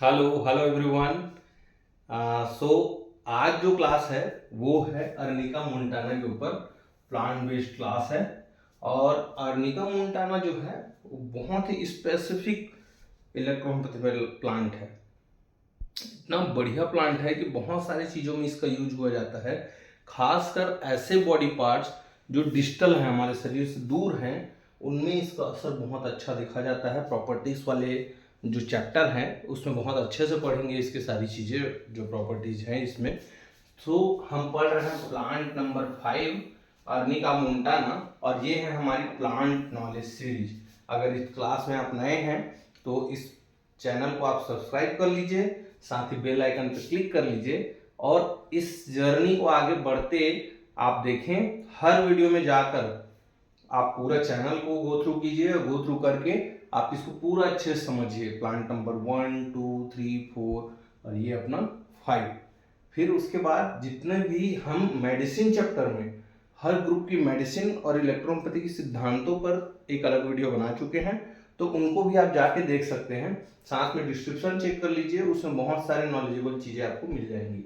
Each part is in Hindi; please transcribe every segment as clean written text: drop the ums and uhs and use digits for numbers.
Hello hello everyone. सो आज जो क्लास है वो है अर्निका मोंटाना के ऊपर। प्लांट बेस्ड क्लास है और अर्निका मोंटाना जो है वो बहुत ही स्पेसिफिक इलेक्ट्रोम्पैथी प्लांट है। इतना बढ़िया प्लांट है कि बहुत सारी चीज़ों में इसका यूज हुआ जाता है। खासकर ऐसे बॉडी पार्ट्स जो डिस्टल हैं, हमारे शरीर से दूर हैं, उनमें इसका असर बहुत अच्छा देखा जाता है। प्रॉपर्टीज वाले जो चैप्टर हैं उसमें बहुत अच्छे से पढ़ेंगे इसकी सारी चीज़ें जो प्रॉपर्टीज हैं इसमें। तो हम पढ़ रहे हैं प्लांट नंबर 5 अर्निका मोंटाना, और ये है हमारी प्लांट नॉलेज सीरीज। अगर इस क्लास में आप नए हैं तो इस चैनल को आप सब्सक्राइब कर लीजिए, साथ ही बेल आइकन पर क्लिक कर लीजिए और इस जर्नी को आगे बढ़ते आप देखें। हर वीडियो में जाकर आप पूरा चैनल को गो थ्रू कीजिए, गो थ्रू करके आप इसको पूरा अच्छे से समझिए। प्लांट नंबर 1 2 3 4 और ये अपना 5। फिर उसके बाद जितने भी हम मेडिसिन चैप्टर में हर ग्रुप की मेडिसिन और इलेक्ट्रोपैथी के सिद्धांतों पर एक अलग वीडियो बना चुके हैं, तो उनको भी आप जाके देख सकते हैं। साथ में डिस्क्रिप्शन चेक कर लीजिए, उसमें बहुत सारे नॉलेजेबल चीज़ें आपको मिल जाएंगी।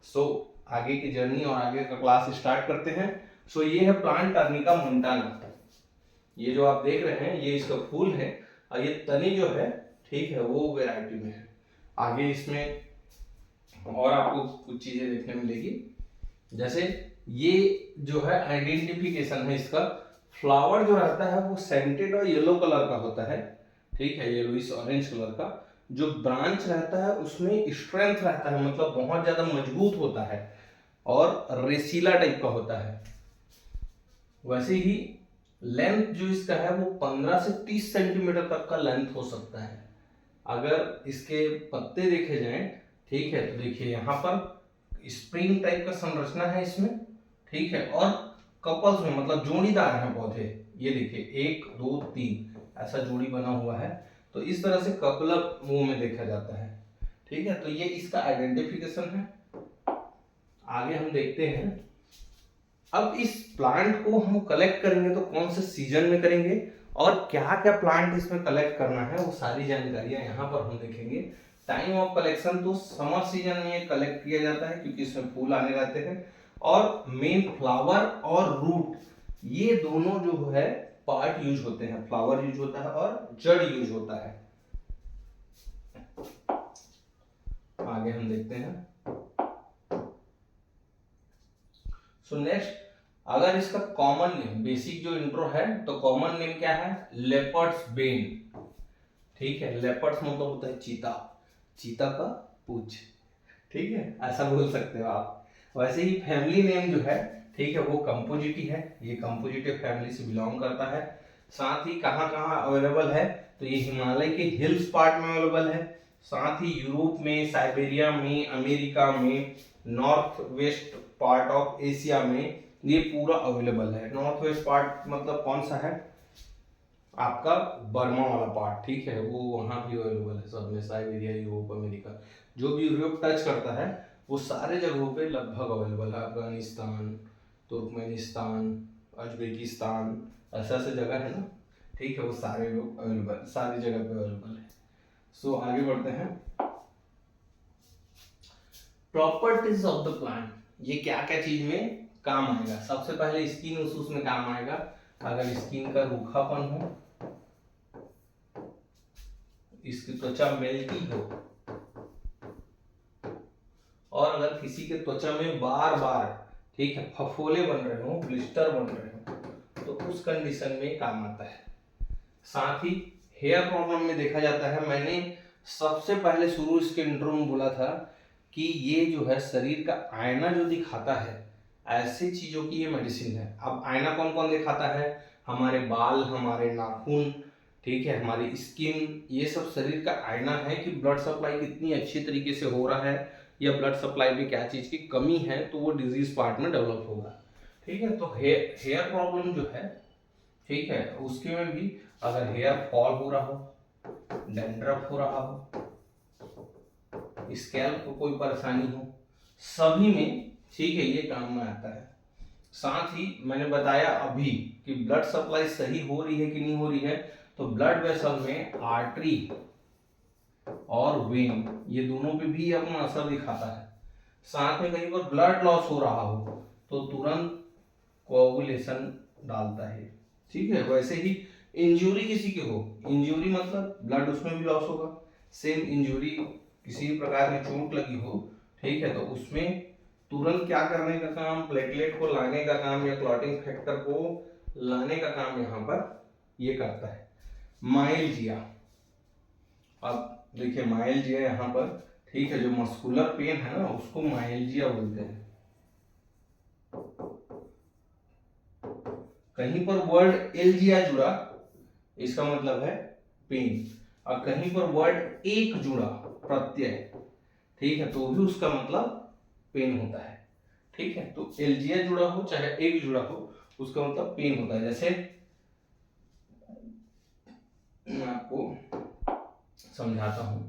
सो आगे की जर्नी और आगे का क्लास स्टार्ट करते हैं। सो ये है प्लांट अर्निका मोंटाना। ये जो आप देख रहे हैं ये इसका फूल है और ये तनी जो है, ठीक है, वो वैरायटी में है। आगे इसमें और आपको कुछ चीजें देखने मिलेगी, जैसे ये जो है आइडेंटिफिकेशन है इसका। फ्लावर जो रहता है वो सेंटेड और येलो कलर का होता है, ठीक है, येलोइश ऑरेंज कलर का। जो ब्रांच रहता है उसमें स्ट्रेंथ रहता है, मतलब बहुत ज्यादा मजबूत होता है और रेसीला टाइप का होता है। वैसे ही लेंथ जो इसका है वो 15 से 30 सेंटीमीटर तक का लेंथ हो सकता है। अगर इसके पत्ते देखे जाएं, ठीक है, तो देखिए यहाँ पर स्प्रिंग टाइप का संरचना है इसमें, ठीक है, और कपल्स में मतलब जोड़ीदार हैं पौधे। ये देखिए 1 2 3 ऐसा जोड़ी बना हुआ है, तो इस तरह से कपलर मुंह में देखा जाता है, ठीक है। तो ये इसका आइडेंटिफिकेशन है। आगे हम देखते हैं। अब इस प्लांट को हम कलेक्ट करेंगे तो कौन से सीजन में करेंगे और क्या क्या प्लांट इसमें कलेक्ट करना है, वो सारी जानकारियां यहाँ पर हम देखेंगे। टाइम ऑफ कलेक्शन तो समर सीजन में ये कलेक्ट किया जाता है क्योंकि इसमें फूल आने रहते हैं, और मेन फ्लावर और रूट ये दोनों जो है पार्ट यूज होते हैं। फ्लावर यूज होता है और जड़ यूज होता है। आगे हम देखते हैं। सो नेक्स्ट, अगर इसका कॉमन नेम, बेसिक जो इंट्रो है, तो कॉमन नेम क्या है? लेपर्ड्स बेन, ठीक है। लेपर्ड्स मतलब होता है चीता, चीता का पूंछ, ठीक है, ऐसा बोल सकते हो आप। वैसे ही फैमिली नेम जो है, ठीक है, वो कंपोजिटी है। ये कंपोजिटिव फैमिली से बिलोंग करता है। साथ ही कहाँ कहाँ अवेलेबल है, तो ये हिमालय के हिल्स पार्ट में अवेलेबल है। साथ ही यूरोप में, साइबेरिया में, अमेरिका में, north west part of Asia में ये पूरा अवेलेबल है। नॉर्थ वेस्ट पार्ट मतलब कौन सा है? आपका बर्मा वाला पार्ट, ठीक है, वो वहां भी अवेलेबल है सब में। साइबेरिया, यूरोप, अमेरिका, जो भी यूरोप टच करता है वो सारे जगहों पे लगभग अवेलेबल है। अफगानिस्तान, तुर्कमेनिस्तान, उज्बेकिस्तान, ऐसा ऐसे जगह है ना, ठीक है, वो सारे लोग अवेलेबल, सारी जगह पे अवेलेबल है। सो आगे बढ़ते हैं। प्रॉपर्टीज ऑफ द प्लांट, ये क्या क्या चीज में काम आएगा? सबसे पहले स्किन उस में काम आएगा। अगर स्किन का रूखापन हो, इसकी त्वचा मेल्टी हो, और अगर किसी के त्वचा में बार बार, ठीक है, फफोले बन रहे हो, ब्लिस्टर बन रहे हो, तो उस कंडीशन में काम आता है। साथ ही हेयर प्रॉब्लम में देखा जाता है। मैंने सबसे पहले शुरू इसके इंट्रो में बोला था कि ये जो है शरीर का आईना जो दिखाता है, ऐसी चीजों की ये मेडिसिन है। अब आईना कौन कौन दिखाता है? हमारे बाल, हमारे नाखून, ठीक है, हमारी स्किन, ये सब शरीर का आईना है कि ब्लड सप्लाई कितनी अच्छी तरीके से हो रहा है या ब्लड सप्लाई में क्या चीज की कमी है, तो वो डिजीज पार्ट में डेवलप होगा, ठीक है। तो हेयर प्रॉब्लम जो है, ठीक है, उसके में भी अगर हेयर फॉल हो रहा हो, डैंड्रफ हो रहा हो, स्कैल्प को कोई परेशानी हो, सभी में, ठीक है, ये काम में आता है। साथ ही मैंने बताया अभी कि ब्लड सप्लाई सही हो रही है कि नहीं हो रही है, तो ब्लड वेसल में आर्टरी, और वेन, ये दोनों पे भी अपना असर दिखाता है। साथ में कहीं पर ब्लड लॉस हो रहा हो तो तुरंत कोगुलेशन डालता है। ठीक है, वैसे ही इंजरी किसी की हो, इंजरी मतलब ब्लड उसमें भी लॉस होगा। सेम इंजरी, किसी प्रकार की चोट लगी हो, ठीक है, तो उसमें तुरंत क्या करने का काम, प्लेटलेट को लाने का काम या क्लॉटिंग फैक्टर को लाने का काम यहाँ पर ये करता है माइल्जिया। अब देखिए माइल्जिया यहाँ पर, ठीक है, जो मस्कुलर पेन है ना उसको माइल्जिया बोलते हैं। कहीं पर वर्ड एल्जिया जुड़ा, इसका मतलब है पेन, और कहीं पर वर्ड एक जुड़ा प्रत्यय, ठीक है, तो भी उसका मतलब पेन होता है। ठीक है, तो एल्जिया जुड़ा हो चाहे एक जुड़ा हो उसका मतलब पेन होता है। जैसे मैं आपको समझाता हूं।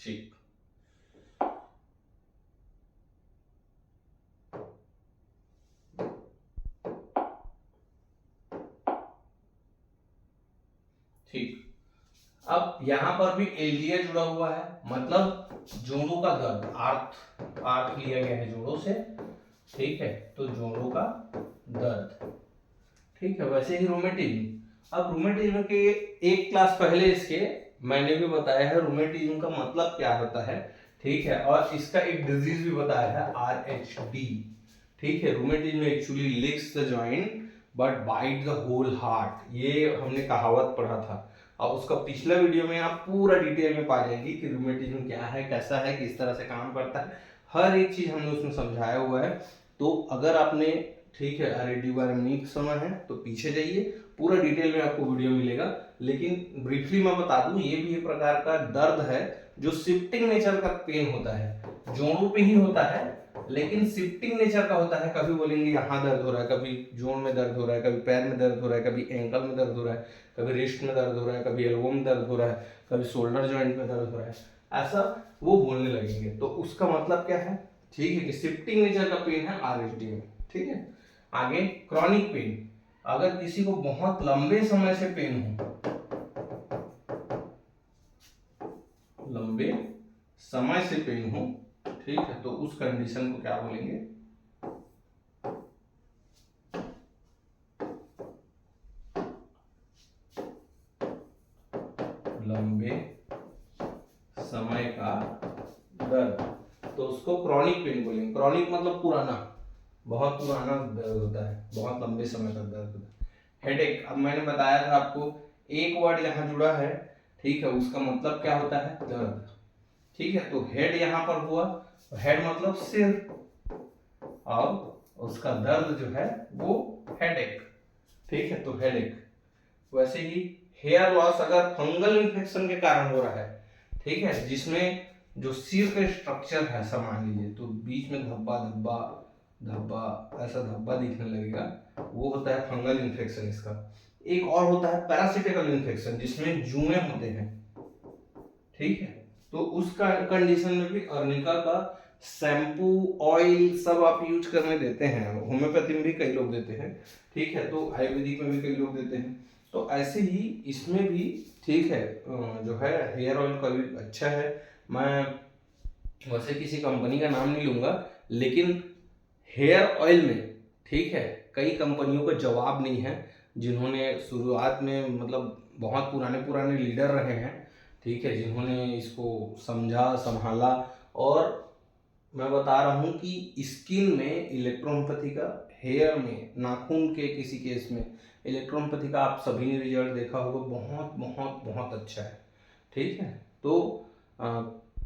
ठीक, ठीक, अब यहां पर भी एल्जिया जुड़ा हुआ है, मतलब जोड़ों का दर्द, आर्थ आर्थ लिया गया है जोड़ों से, ठीक है, तो जोड़ों का दर्द। ठीक है, वैसे ही रोमेटिज्म। अब रोमेटिज्म के एक क्लास पहले इसके मैंने भी बताया है रोमेटिज्म का मतलब क्या होता है, ठीक है, और इसका एक डिजीज भी बताया है RHD। ठीक है, rheumatism actually licks the joint but bite the whole heart, ये हमने कहावत पढ़ा था, और उसका पिछला वीडियो में आप पूरा डिटेल में पा जाएंगे कि रोमेटिज्म क्या है, कैसा है, किस तरह से काम करता है, हर एक चीज हमने उसमें समझाया हुआ है। तो अगर आपने, ठीक है, RHD बारे में नहीं समझ है तो पीछे जाइए, पूरा डिटेल में आपको वीडियो मिलेगा। लेकिन ब्रीफली मैं बता दूं, ये भी एक प्रकार का दर्द है जो शिफ्टिंग नेचर का पेन होता है, जोड़ों पे ही होता है लेकिन शिफ्टिंग नेचर का होता है। कभी बोलेंगे यहाँ दर्द हो रहा है, कभी जोड़ में दर्द हो रहा है, कभी पैर में दर्द हो रहा है, कभी एंकल में दर्द हो रहा है, कभी रिस्ट में दर्द हो रहा है, कभी एल्बो में दर्द हो रहा है, कभी शोल्डर जॉइंट में दर्द हो रहा है, ऐसा वो बोलने लगेंगे। तो उसका मतलब क्या है, ठीक है, कि शिफ्टिंग नेचर का पेन है RHD में। ठीक है, आगे क्रॉनिक पेन, अगर किसी को बहुत लंबे समय से पेन हो, लंबे समय से पेन हो, ठीक है, तो उस कंडीशन को क्या बोलेंगे, लंबे समय का दर्द, तो उसको क्रॉनिक पेन बोलेंगे। क्रॉनिक मतलब पुराना, बहुत पुराना दर्द होता है, बहुत लंबे समय तक दर्द होता है। हेडेक, अब मैंने बताया था आपको, एक वर्ड यहाँ जुड़ा है, ठीक है, उसका मतलब क्या होता है, दर्द। ठीक है, तो हेड यहाँ पर हुआ, हेड मतलब सिर, और उसका दर्द जो है वो हेडेक। ठीक है, तो हेडेक। वैसे ही हेयर लॉस अगर फंगल इन्फेक्शन के कारण हो रहा है, ठीक है, जिसमें जो सिर का स्ट्रक्चर है, सब मान लीजिए, तो बीच में धब्बा धब्बा धब्बा, ऐसा धब्बा दिखने लगेगा, वो होता है फंगल इन्फेक्शन। इसका एक और होता है पैरासिटिकल इन्फेक्शन, जिसमें जुए होते हैं। ठीक है, तो उसका कंडीशन में भी अर्निका का शैम्पू, ऑयल सब आप यूज करने देते हैं, होम्योपैथी में भी कई लोग देते हैं, ठीक है, तो आयुर्वेदिक में भी कई लोग देते हैं। तो ऐसे ही इसमें भी, ठीक है, जो है हेयर ऑयल का भी अच्छा है। मैं वैसे किसी कंपनी का नाम नहीं लूंगा, लेकिन हेयर ऑयल में, ठीक है, कई कंपनियों का जवाब नहीं है, जिन्होंने शुरुआत में, मतलब बहुत पुराने पुराने लीडर रहे हैं, ठीक है, जिन्होंने इसको समझा संभाला। और मैं बता रहा हूँ कि स्किन में इलेक्ट्रोहोम्योपैथी का, हेयर में, नाखून के किसी केस में इलेक्ट्रोहोम्योपैथी का आप सभी ने रिजल्ट देखा होगा, बहुत बहुत बहुत अच्छा है। ठीक है, तो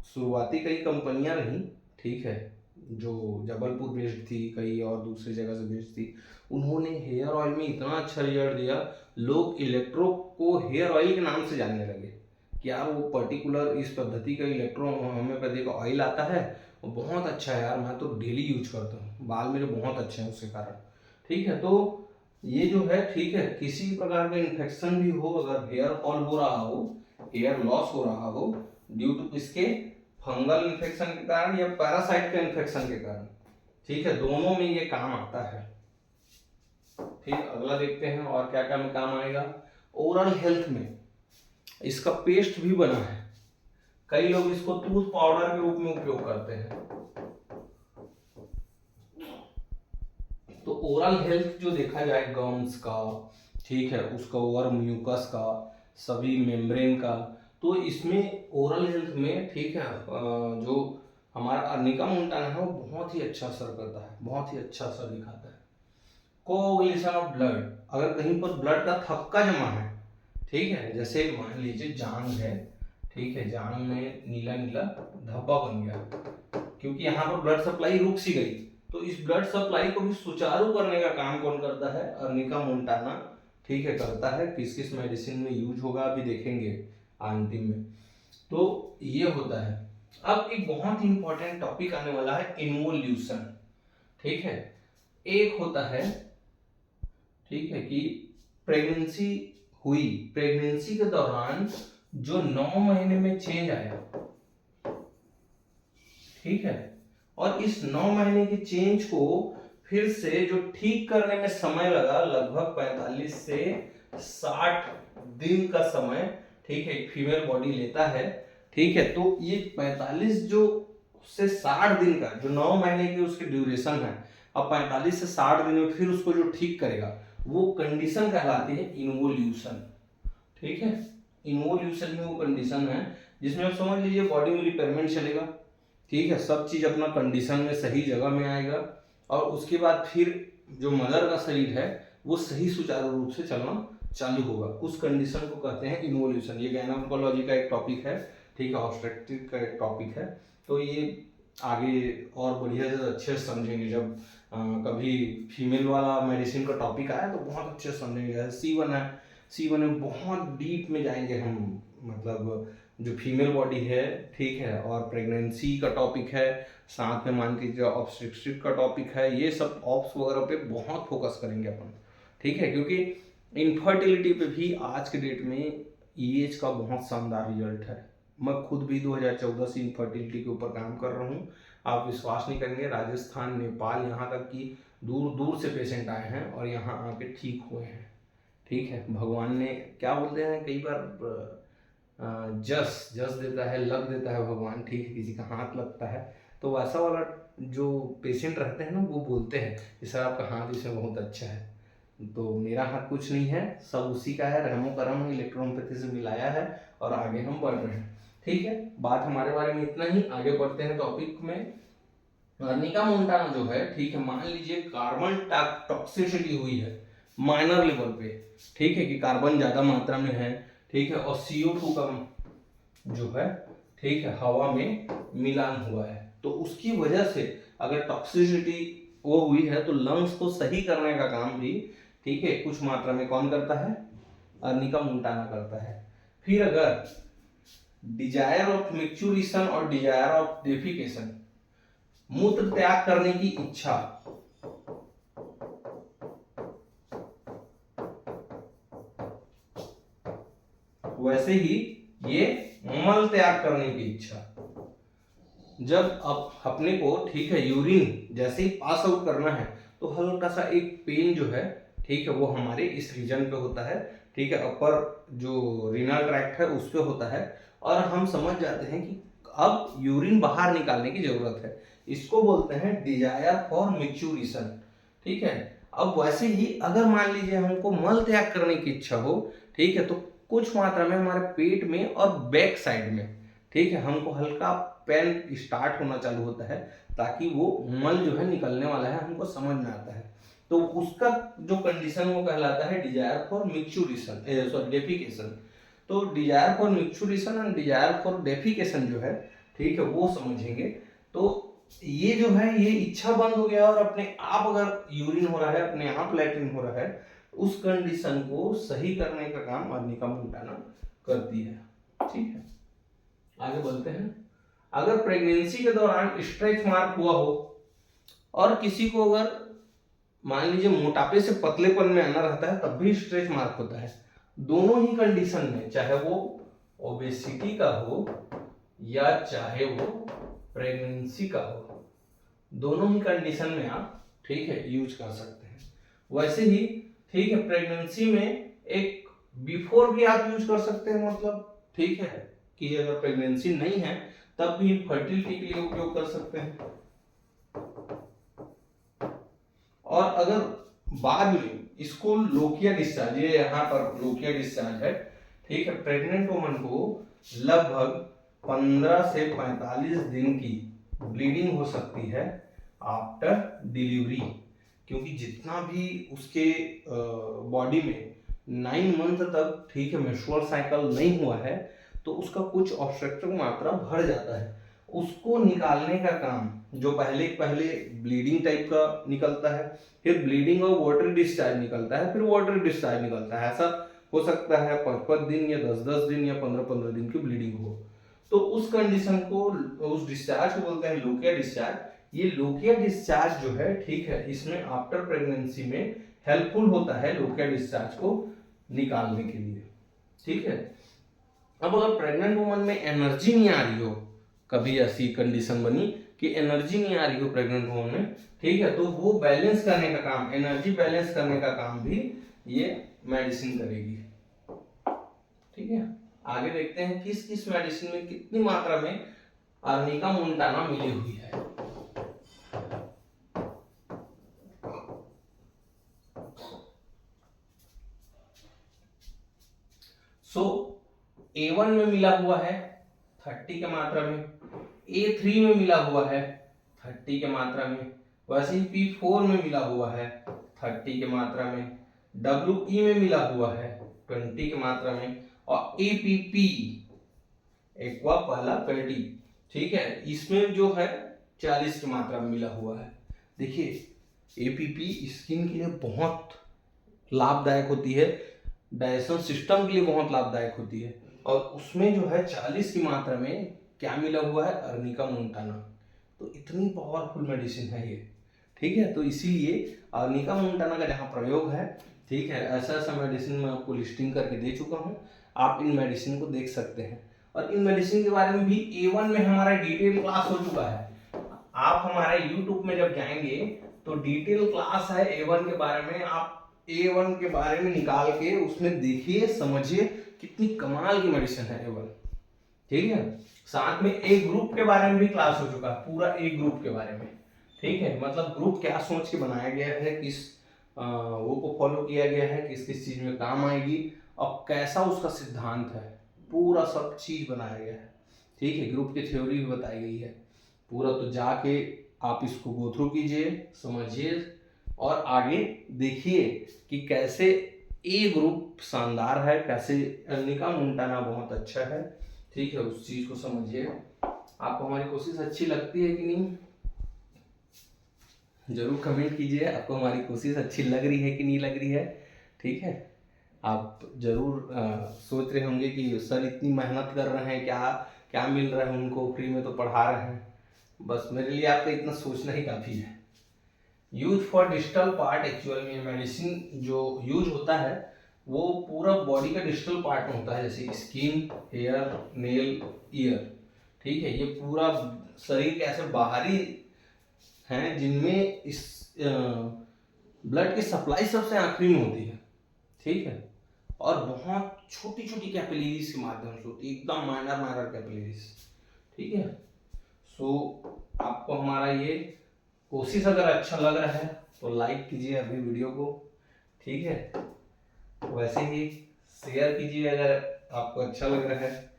शुरुआती कई कंपनियां रहीं, ठीक है, जो जबलपुर बेस्ड थी, कई और दूसरी जगह से बेस्ड थी, उन्होंने हेयर ऑयल में इतना अच्छा रिजल्ट दिया, लोग इलेक्ट्रो को हेयर ऑयल के नाम से जानने लगे कि यार वो पर्टिकुलर इस पद्धति का इलेक्ट्रो होम्योपैथी का ऑयल आता है, वो बहुत अच्छा है यार, मैं तो डेली यूज करता हूँ, बाल मेरे बहुत अच्छे हैं उसके कारण। ठीक है, तो ये जो है, ठीक है, किसी प्रकार का इन्फेक्शन भी हो, अगर हेयर फॉल हो रहा हो, हेयर लॉस हो रहा हो ड्यू टू इसके फंगल इन्फेक्शन के कारण या पैरासाइट के इन्फेक्शन के कारण, ठीक है, दोनों में ये काम आता है। ठीक, अगला देखते हैं और क्या क्या में काम आएगा। ओरल हेल्थ में इसका पेस्ट भी बना है, कई लोग इसको टूथ पाउडर के रूप में उपयोग करते हैं। तो ओरल हेल्थ जो देखा जाए गम्स का, ठीक है, उसका ओवर म्यूकस का, सभी मेम्ब्रेन का, तो इसमें ओरल हेल्थ में, ठीक है, जो हमारा अर्निका मोंटाना है वो बहुत ही अच्छा असर करता है, बहुत ही अच्छा असर दिखाता है। कोएगुलेशन ऑफ ब्लड, अगर कहीं पर ब्लड का थक्का जमा है, ठीक है, जैसे मान लीजिए जांघ है, ठीक है, जांघ में नीला नीला धब्बा बन गया क्योंकि यहाँ पर ब्लड सप्लाई रुक सी गई, तो इस ब्लड सप्लाई को भी सुचारू करने का काम कौन करता है? अर्निका मोंटाना, ठीक है, करता है। किस किस मेडिसिन में यूज होगा अभी देखेंगे अंतिम में। तो ये होता है। अब एक बहुत ही इंपॉर्टेंट टॉपिक आने वाला है, इन्वोल्यूशन, ठीक है। एक होता है, ठीक है, कि प्रेगनेंसी हुई, प्रेगनेंसी के दौरान जो 9 महीने में चेंज आया, ठीक है, और इस 9 महीने के चेंज को फिर से जो ठीक करने में समय लगा, लगभग 45 से 60 दिन का समय, ठीक है, फीमेल बॉडी लेता है, ठीक है। तो ये 45 जो से 60 दिन का, जो 9 महीने की उसकी ड्यूरेशन है, अब 45 से 60 दिन में फिर उसको जो ठीक करेगा वो कंडीशन कहलाती है इन्वोल्यूशन, ठीक है। इन्वोल्यूशन में वो कंडीशन है जिसमें आप समझ लीजिए बॉडी में रिपेयरमेंट चलेगा, ठीक है, सब चीज अपना कंडीशन में सही जगह में आएगा, और उसके बाद फिर जो मदर का शरीर है वो सही सुचारू रूप से चलना चालू होगा, उस कंडीशन को कहते हैं इन्वोल्यूशन। ये गायनेकोलॉजी का एक टॉपिक है, ठीक है, ऑब्स्टेट्रिक का एक टॉपिक है। तो ये आगे और बढ़िया से अच्छे से समझेंगे, जब कभी फीमेल वाला मेडिसिन का टॉपिक आया तो बहुत अच्छे से समझेंगे। जैसे C1 है, C1 में बहुत डीप में जाएंगे हम, मतलब जो फीमेल बॉडी है, ठीक है, और प्रेगनेंसी का टॉपिक है, साथ में मान लीजिए ऑब्स्टेट्रिक का टॉपिक है, ये सब ऑप्स वगैरह पे बहुत फोकस करेंगे अपन, ठीक है, क्योंकि इनफर्टिलिटी पे भी आज के डेट में EH का बहुत शानदार रिजल्ट है। मैं खुद भी 2014 से इनफर्टिलिटी के ऊपर काम कर रहा हूँ, आप विश्वास नहीं करेंगे, राजस्थान, नेपाल, यहाँ तक कि दूर दूर से पेशेंट आए हैं और यहाँ आके ठीक हुए हैं, ठीक है। भगवान ने क्या बोलते हैं, कई बार जस देता है, लग देता है भगवान, ठीक है, किसी का हाथ लगता है, तो वैसा वाला जो पेशेंट रहते हैं ना, वो बोलते हैं कि सर आपका हाथ इसमें बहुत अच्छा है। तो मेरा हाथ कुछ नहीं है, सब उसी का है, रहमो करम इलेक्ट्रोपैथी से मिलाया है और आगे हम बढ़ रहे हैं, ठीक है। बात हमारे बारे में इतना ही, आगे बढ़ते हैं टॉपिक में। अर्निका मोंटाना जो है, ठीक है, मान लीजिए कार्बन टॉक्सिसिटी हुई है माइनर लेवल पे, ठीक है, कि कार्बन ज्यादा मात्रा में है, ठीक है, और CO2 का जो है, ठीक है, हवा में मिलान हुआ है, तो उसकी वजह से अगर टॉक्सिसिटी वो हुई है तो लंग्स को सही करने का काम भी, ठीक है, कुछ मात्रा में कौन करता है? अर्निका मोंटाना करता है। फिर अगर डिजायर ऑफ मिक्चुरेशन और डिजायर ऑफ डेफिकेशन, मूत्र त्याग करने की इच्छा, वैसे ही ये मल त्याग करने की इच्छा, जब अब अपने को, ठीक है, यूरिन जैसे ही पास आउट करना है तो हल्का सा एक पेन जो है, ठीक है, वो हमारे इस रीजन पे होता है, ठीक है, अपर जो रीनल ट्रैक्ट है उस पे होता है, और हम समझ जाते हैं कि अब यूरिन बाहर निकालने की जरूरत है, इसको बोलते हैं डिजायर फॉर मिक्चुरेशन, ठीक है। अब वैसे ही अगर मान लीजिए हमको मल त्याग करने की इच्छा हो, ठीक है, तो कुछ मात्रा में हमारे पेट में और बैक साइड में, ठीक है, हमको हल्का पेन स्टार्ट होना चालू होता है, ताकि वो मल जो है निकलने वाला है, हमको समझ में आता है। तो उसका जो कंडीशन वो कहलाता है desire for micturition, sorry defecation. तो desire for micturition and desire for defecation जो है, ठीक है, वो समझेंगे। तो ये जो है, ये इच्छा बंद हो गया और अपने आप अगर यूरिन हो रहा है, अपने आप लैट्रिन हो रहा है, उस कंडीशन को सही करने का काम अर्निका मोंटाना करती है, ठीक है। आगे बढ़ते हैं। अगर प्रेगनेंसी के दौरान स्ट्रेच मार्क हुआ हो और किसी को अगर मान लीजिए मोटापे से पतलेपन में आना रहता है, तब भी स्ट्रेच मार्क होता है। दोनों ही कंडीशन में, चाहे वो ओबेसिटी का हो, या चाहे वो प्रेगनेंसी का हो, दोनों ही कंडीशन में आप ठीक है यूज कर सकते हैं। वैसे ही ठीक है प्रेगनेंसी में एक बिफोर भी आप यूज कर सकते हैं, मतलब ठीक है कि अगर प्रेगनेंसी नहीं है तब भी फर्टिलिटी के लिए उपयोग कर सकते हैं। और अगर बाद में इसको लोकिया डिस्चार्ज, ये यहाँ पर लोकिया डिस्चार्ज है ठीक है, प्रेग्नेंट वुमन को लगभग 15 से 45 दिन की ब्लीडिंग हो सकती है आफ्टर डिलीवरी, क्योंकि जितना भी उसके बॉडी में 9 मंथ तक ठीक है मेंस्ट्रुअल साइकिल नहीं हुआ है तो उसका कुछ ऑब्स्ट्रक्टिव मात्रा भर जाता है, उसको निकालने का काम जो पहले ब्लीडिंग टाइप का निकलता है, फिर ब्लीडिंग और वाटर डिस्चार्ज निकलता है, फिर वाटर डिस्चार्ज निकलता है। ऐसा हो सकता है 5-5 दिन या 10-10 दिन या 15-15 दिन की ब्लीडिंग हो, तो उस कंडीशन को, उस डिस्चार्ज को बोलते हैं लोकिया डिस्चार्ज। ये लोकिया डिस्चार्ज जो है ठीक है इसमें आफ्टर प्रेगनेंसी में हेल्पफुल होता है लोकिया डिस्चार्ज को निकालने के लिए। ठीक है, अब अगर प्रेग्नेंट वुमन में एनर्जी नहीं आ रही हो, कभी ऐसी कंडीशन बनी कि एनर्जी नहीं आ रही हो प्रेग्नेंट वुमन में ठीक है, तो वो बैलेंस करने का काम, एनर्जी बैलेंस करने का काम भी ये मेडिसिन करेगी। ठीक है, आगे देखते हैं किस किस मेडिसिन में कितनी मात्रा में आर्निका मोंटाना मिली हुई है। A1 में मिला हुआ है 30 के मात्रा में, A3 में मिला हुआ है 30 के मात्रा में, वैसे ही P4 में मिला हुआ है 30 के मात्रा में, WE में मिला हुआ है 20 की मात्रा में, और APP एक्वा पहला पैटी ठीक है इसमें जो है 40 की मात्रा में मिला हुआ है। देखिए APP स्किन के लिए बहुत लाभदायक होती है, डाइजेशन सिस्टम के लिए बहुत लाभदायक होती है, और उसमें जो है 40 की मात्रा में क्या मिला हुआ है, अर्निका मोंटाना। तो इतनी पावरफुल मेडिसिन है ये। ठीक है, तो इसीलिए अर्निका मोंटाना का जहाँ प्रयोग है ठीक है, ऐसा ऐसा मेडिसिन मैं आपको लिस्टिंग करके दे चुका हूँ, आप इन मेडिसिन को देख सकते हैं। और इन मेडिसिन के बारे में भी A1 में हमारा डिटेल क्लास हो चुका है। आप हमारे YouTube में जब जाएंगे तो डिटेल क्लास है A1 के बारे में, आप A1 के बारे में निकाल के उसमें देखिए, समझिए कितनी कमाल की मेडिसिन है A1। ठीक है, साथ में A ग्रुप के बारे में भी क्लास हो चुका है, पूरा A ग्रुप के बारे में। ठीक है, मतलब ग्रुप क्या सोच के बनाया गया है, किस वो को फॉलो किया गया है, किस किस चीज में काम आएगी और कैसा उसका सिद्धांत है, पूरा सब चीज बनाया गया है। ठीक है, ग्रुप की थ्योरी भी बताई गई है पूरा, तो जाके आप इसको गो थ्रू कीजिए, समझिए और आगे देखिए कि कैसे ए ग्रुप शानदार है, कैसे अर्निका मोंटाना बहुत अच्छा है। ठीक है, उस चीज को समझिए। आपको हमारी कोशिश अच्छी लगती है कि नहीं, जरूर कमेंट कीजिए, आपको हमारी कोशिश अच्छी लग रही है कि नहीं लग रही है। ठीक है, आप जरूर सोच रहे होंगे कि सर इतनी मेहनत कर रहे हैं, क्या क्या मिल रहा है उनको, फ्री में तो पढ़ा रहे हैं। बस मेरे लिए आपका इतना सोचना ही काफ़ी है। Use for digital part, actual में मेडिसिन जो यूज होता है वो पूरा बॉडी का डिजिटल पार्ट में होता है, जैसे स्किन, हेयर, नेल, ईयर। ठीक है, ये पूरा शरीर के ऐसे बाहरी हैं जिनमें इस ब्लड की सप्लाई सबसे आखिरी में होती है। ठीक है, और बहुत छोटी छोटी कैपिलरीज के माध्यम से होती है, एकदम माइनर माइनर कैपिलरीज। ठीक है, सो आपको हमारा ये कोशिश अगर अच्छा लग रहा है तो लाइक कीजिए अभी वीडियो को। ठीक है, वैसे ही शेयर कीजिए अगर आपको अच्छा लग रहा है,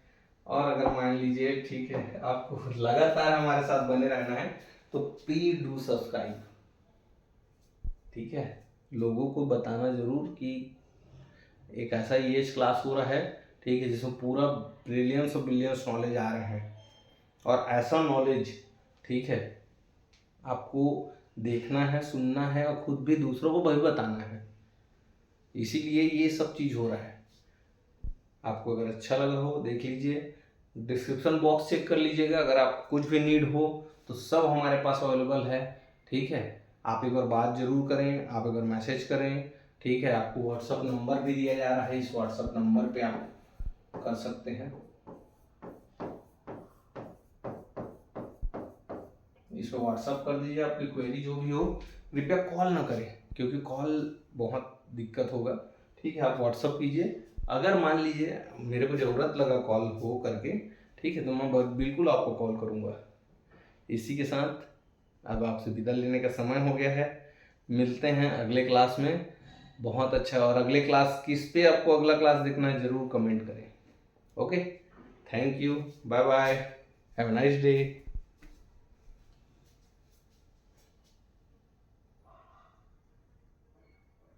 और अगर मान लीजिए ठीक है आपको लगातार हमारे साथ बने रहना है तो प्लीज डू सब्सक्राइब। ठीक है, लोगों को बताना जरूर कि एक ऐसा EH क्लास हो रहा है ठीक है जिसमें पूरा ब्रिलियंस और बिलियंस नॉलेज आ रहे हैं, और ऐसा नॉलेज ठीक है आपको देखना है, सुनना है और खुद भी दूसरों को भी बताना है, इसीलिए ये सब चीज़ हो रहा है। आपको अगर अच्छा लगा हो देख लीजिए, डिस्क्रिप्शन बॉक्स चेक कर लीजिएगा, अगर आप कुछ भी नीड हो तो सब हमारे पास अवेलेबल है। ठीक है, आप एक बार बात जरूर करें, आप अगर मैसेज करें। ठीक है, आपको व्हाट्सअप नंबर भी दिया जा रहा है, इस व्हाट्सअप नंबर पे आप कर सकते हैं। इस पर व्हाट्सअप कर दीजिए। आपकी क्वेरी जो भी हो, कृपया कॉल ना करें क्योंकि कॉल बहुत दिक्कत होगा। ठीक है, आप व्हाट्सअप कीजिए। अगर मान लीजिए मेरे को ज़रूरत लगा कॉल हो करके, ठीक है, तो मैं बिल्कुल आपको कॉल करूँगा। इसी के साथ अब आपसे विदा लेने का समय हो गया है। मिलते हैं अगले क्लास में। बहुत अच्छा, और अगले क्लास किस पे आपको अगला क्लास देखना है ज़रूर कमेंट करें। Okay, thank you, bye bye, have a nice day.